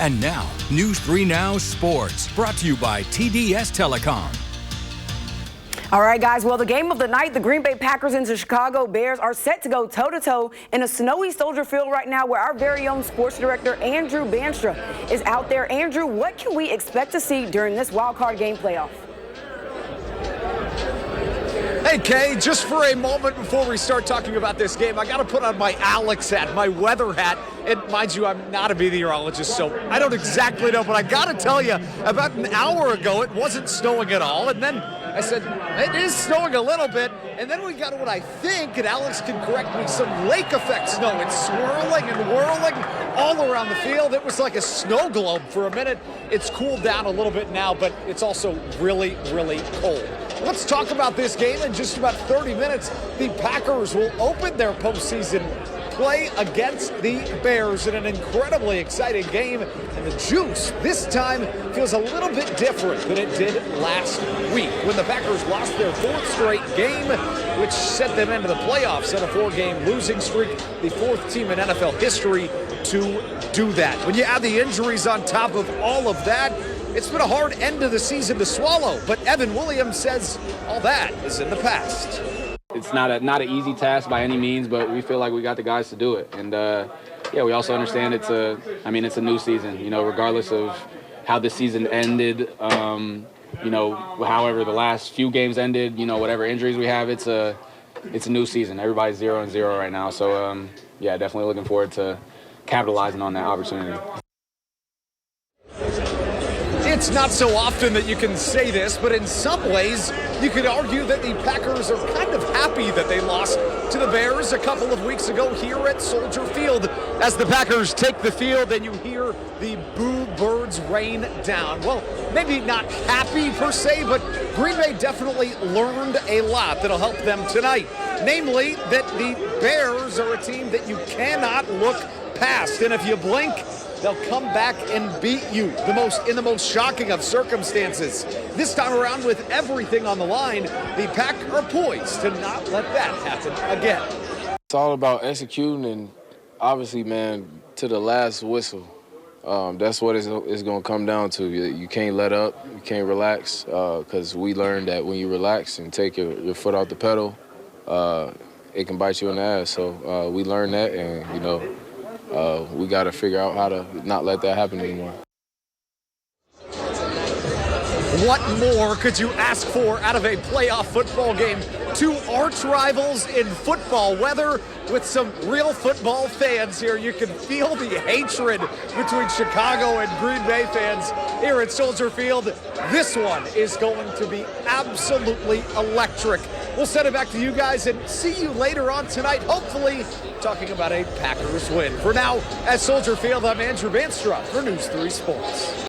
And now, News 3 Now Sports, brought to you by TDS Telecom. All right, guys. Well, the game of the night, the Green Bay Packers and the Chicago Bears are set to go toe-to-toe in a snowy Soldier Field right now, where our very own sports director, Andrew Banstra, is out there. Andrew, what can we expect to see during this wild card game playoff? Hey, Kay, just for a moment before we start talking about this game, I got to put on my Alex hat, my weather hat. And mind you, I'm not a meteorologist, so I don't exactly know. But I got to tell you, about an hour ago, it wasn't snowing at all. And then I said, it is snowing a little bit. And then we got what I think, and Alex can correct me, some lake effect snow. It's swirling and whirling all around the field. It was like a snow globe for a minute. It's cooled down a little bit now, but it's also really, really cold. Let's talk about this game in just about 30 minutes. The Packers will open their postseason play against the Bears in an incredibly exciting game. And the juice this time feels a little bit different than it did last week when the Packers lost their fourth straight game, which sent them into the playoffs on a four-game losing streak, the fourth team in NFL history to do that. When you add the injuries on top of all of that, it's been a hard end of the season to swallow, but Evan Williams says all that is in the past. It's not an easy task by any means, but we feel like we got the guys to do it. And yeah, we also understand it's a new season. You know, regardless of how the season ended, you know, however the last few games ended, you know, whatever injuries we have, it's a new season. Everybody's 0-0 right now, so yeah, definitely looking forward to capitalizing on that opportunity. It's not so often that you can say this, but in some ways, you could argue that the Packers are kind of happy that they lost to the Bears a couple of weeks ago here at Soldier Field. As the Packers take the field and you hear the boo birds rain down. Well, maybe not happy per se, but Green Bay definitely learned a lot that'll help them tonight. Namely, that the Bears are a team that you cannot look past. And if you blink, they'll come back and beat you in the most shocking of circumstances. This time around, with everything on the line, the Pack are poised to not let that happen again. It's all about executing and obviously, man, to the last whistle. That's what it's going to come down to. You can't let up. You can't relax because we learned that when you relax and take your foot off the pedal, it can bite you in the ass. So we learned that, and, you know, we got to figure out how to not let that happen anymore. What more could you ask for out of a playoff football game? Two arch rivals in football weather with some real football fans here. You can feel the hatred between Chicago and Green Bay fans here at Soldier Field. This one is going to be absolutely electric. We'll send it back to you guys and see you later on tonight, hopefully talking about a Packers win. For now, at Soldier Field, I'm Andrew Banstra for News 3 Sports.